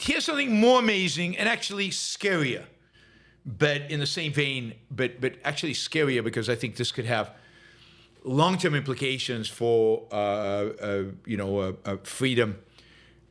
here's something more amazing and actually scarier, but in the same vein, but actually scarier, because I think this could have long-term implications for freedom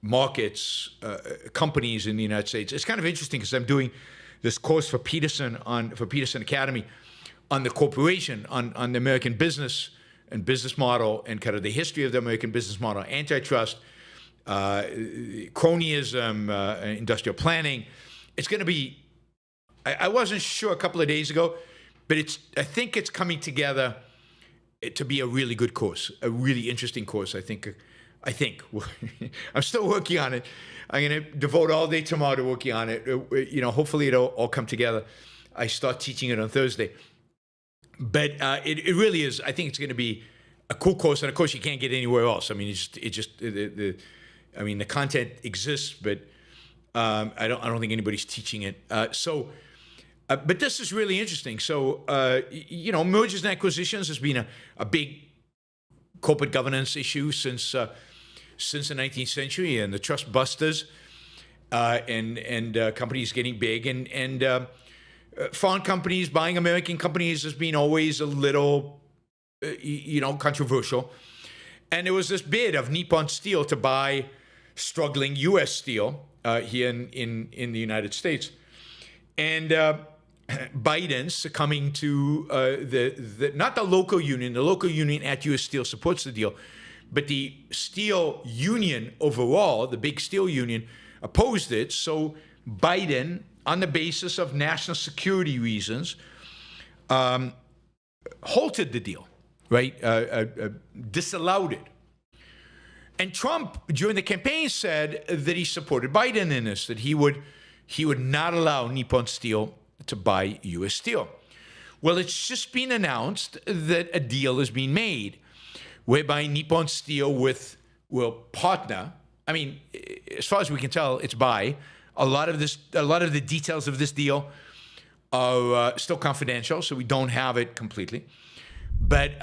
markets, companies in the United States. It's kind of interesting because I'm doing this course for Peterson Academy on the corporation, on the American business and business model, and kind of the history of the American business model, antitrust, cronyism, industrial planning. It's going to be, I wasn't sure a couple of days ago, but I think it's coming together to be a really good course, a really interesting course. I think I'm still working on it. I'm going to devote all day tomorrow to working on it. Hopefully it'll all come together. I start teaching it on Thursday. But it really is. I think it's going to be a cool course, and of course you can't get anywhere else. I mean, the content exists, but I don't think anybody's teaching it. But this is really interesting. So mergers and acquisitions has been a big corporate governance issue since the 19th century, and the trust busters, and companies getting big, and foreign companies buying American companies has been always a little, controversial. And there was this bid of Nepo Steel to buy struggling U.S. steel here in the United States. And Biden succumbing to not the local union. The local union at U.S. Steel supports the deal, but the steel union overall, the big steel union, opposed it. So Biden, on the basis of national security reasons, halted the deal, right? Disallowed it. And Trump, during the campaign, said that he supported Biden in this, that he would not allow Nepo Steel to buy U.S. Steel. Well, it's just been announced that a deal is being made whereby Nepo Steel will partner. I mean, as far as we can tell, it's by. A lot of the details of this deal are still confidential, so we don't have it completely. But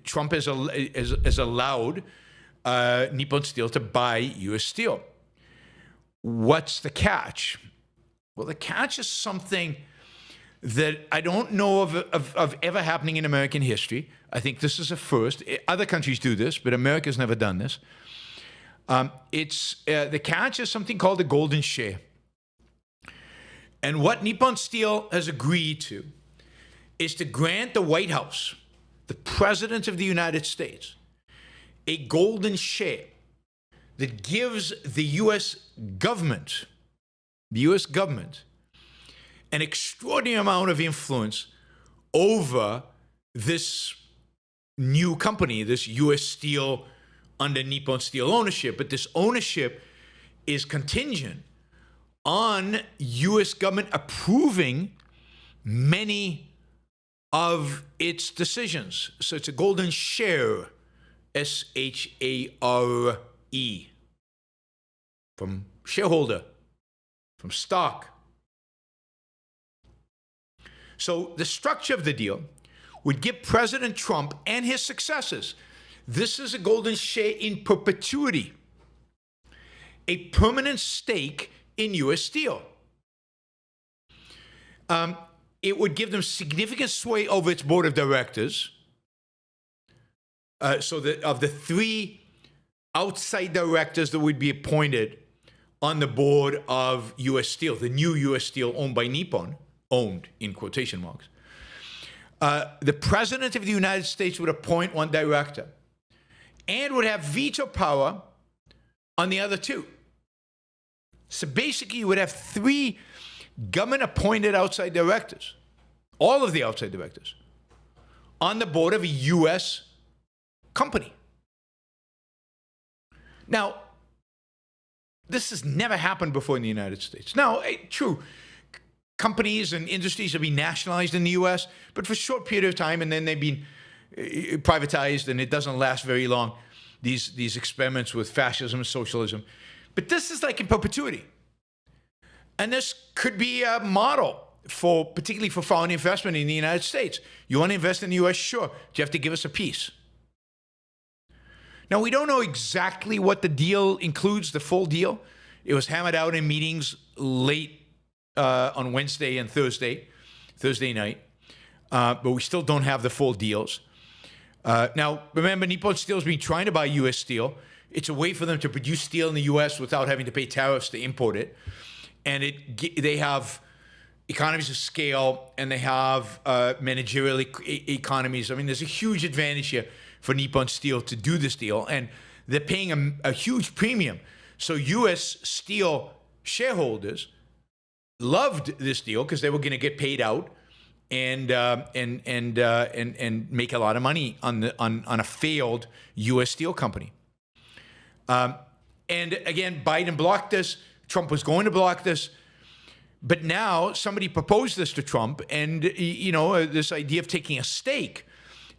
Trump has allowed Nepo Steel to buy U.S. Steel. What's the catch? Well, the catch is something that I don't know of ever happening in American history. I think this is a first. Other countries do this, but America's never done this. The catch is something called the golden share. And what Nepo Steel has agreed to is to grant the White House, the President of the United States, a golden share that gives the U.S. government, an extraordinary amount of influence over this new company, this U.S. Steel under Nepo Steel ownership. But this ownership is contingent on U.S. government approving many of its decisions. So it's a golden share, S-H-A-R-E, from shareholder, from stock. So the structure of the deal would give President Trump and his successors, this is a golden share in perpetuity, a permanent stake in U.S. Steel. It would give them significant sway over its board of directors. So that of the 3 outside directors that would be appointed on the board of U.S. Steel, the new U.S. Steel owned by Nepon, owned in quotation marks, the President of the United States would appoint 1 director and would have veto power on the other 2. So basically, you would have 3 government-appointed outside directors, all of the outside directors, on the board of a U.S. company. Now, this has never happened before in the United States. Now, true, companies and industries have been nationalized in the U.S., but for a short period of time, and then they've been privatized, and it doesn't last very long, these experiments with fascism and socialism. But this is like in perpetuity. And this could be a model particularly for foreign investment in the United States. You want to invest in the U.S.? Sure. Do you have to give us a piece? Now, we don't know exactly what the deal includes, the full deal. It was hammered out in meetings late on Wednesday and Thursday night, but we still don't have the full deals. Now, remember, Nepo Steel's been trying to buy U.S. steel. It's a way for them to produce steel in the U.S. without having to pay tariffs to import it. And they have economies of scale, and they have managerial economies. I mean, there's a huge advantage here for Nepo Steel to do this deal, and they're paying a huge premium. So U.S. Steel shareholders loved this deal because they were going to get paid out and make a lot of money on a failed U.S. Steel company. And again, Biden blocked this. Trump was going to block this. But now somebody proposed this to Trump, and this idea of taking a stake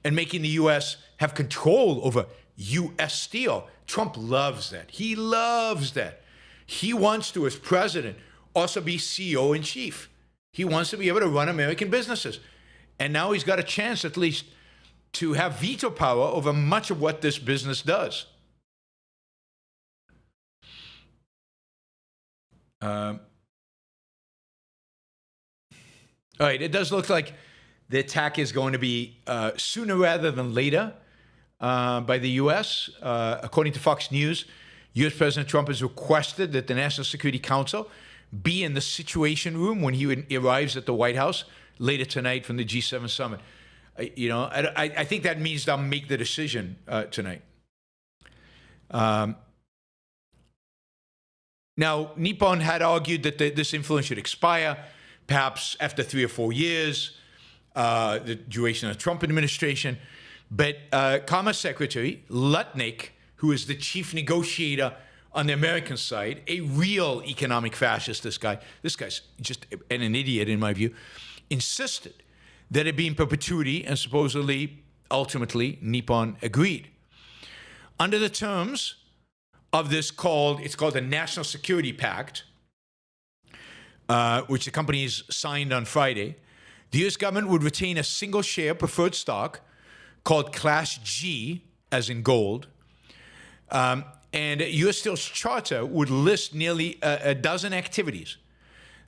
and making the U.S. have control over U.S. Steel. Trump loves that. He loves that. He wants to, as president, also be CEO in chief. He wants to be able to run American businesses. And now he's got a chance, at least, to have veto power over much of what this business does. All right, it does look like the attack is going to be sooner rather than later by the U.S. According to Fox News, U.S. President Trump has requested that the National Security Council be in the Situation Room when he arrives at the White House later tonight from the G7 summit. I think that means they'll make the decision tonight. Now, Nepon had argued that this influence should expire, perhaps after 3 or 4 years, the duration of the Trump administration. But Commerce Secretary Lutnick, who is the chief negotiator on the American side, a real economic fascist, this guy's just an idiot in my view, insisted that it be in perpetuity, and supposedly, ultimately, Nepon agreed. Under the terms of this it's called the National Security Pact, which the companies signed on Friday, the U.S. government would retain a single share preferred stock called Class G, as in gold, and U.S. Steel's charter would list nearly a dozen activities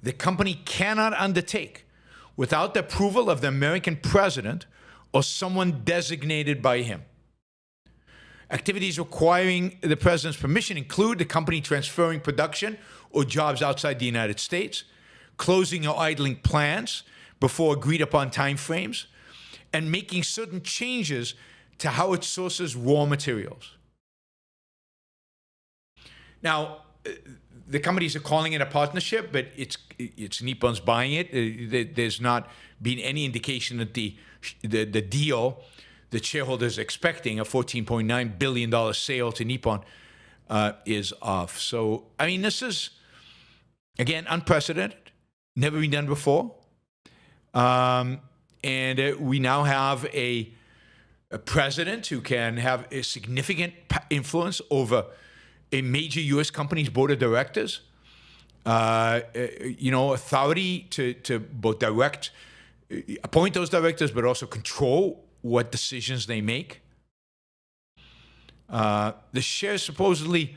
the company cannot undertake without the approval of the American president or someone designated by him. Activities requiring the president's permission include the company transferring production or jobs outside the United States, closing or idling plants before agreed-upon timeframes, and making certain changes to how it sources raw materials. Now, the companies are calling it a partnership, but it's Nepon's buying it. There's not been any indication that the deal that shareholders are expecting, a $14.9 billion sale to Nepon, is off. So, I mean, this is, again, unprecedented, never been done before. And we now have a president who can have a significant influence over a major U.S. company's board of directors, authority to both appoint those directors, but also control what decisions they make. The share is supposedly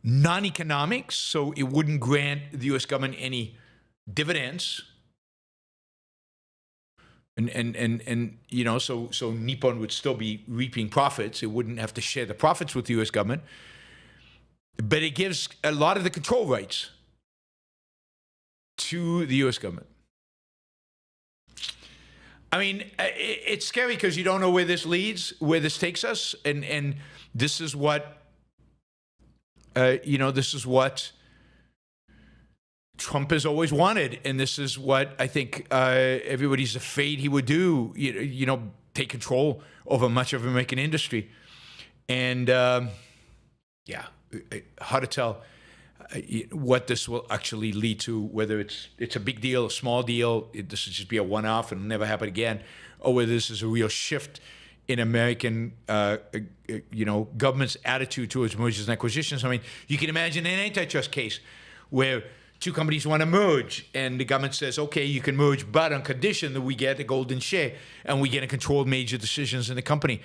non-economic, so it wouldn't grant the U.S. government any dividends. So Nepon would still be reaping profits. It wouldn't have to share the profits with the U.S. government. But it gives a lot of the control rights to the U.S. government. I mean, it's scary because you don't know where this leads, where this takes us, and this is what, this is what Trump has always wanted, and this is what I think everybody's afraid he would do. Take control over much of American industry, and hard to tell what this will actually lead to, whether it's a big deal, a small deal, this will just be a one-off and never happen again, or whether this is a real shift in American, government's attitude towards mergers and acquisitions. I mean, you can imagine an antitrust case where two companies want to merge, and the government says, okay, you can merge, but on condition that we get a golden share and we get to control major decisions in the company.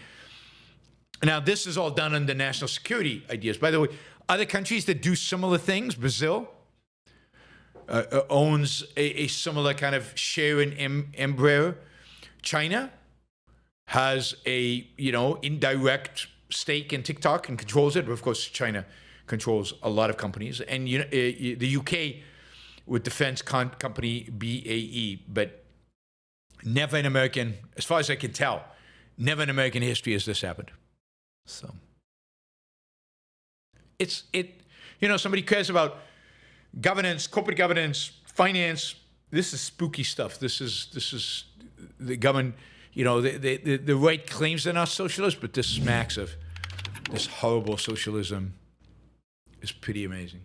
Now, this is all done under national security ideas. By the way, other countries that do similar things, Brazil owns a similar kind of share in Embraer. China has a, indirect stake in TikTok and controls it. But of course, China controls a lot of companies. And the UK with defense company BAE, but never in American, as far as I can tell, never in American history has this happened. So somebody cares about governance, corporate governance, finance. This is spooky stuff. This is the government. The right claims they're not socialist, but this smacks of this horrible socialism. Is pretty amazing.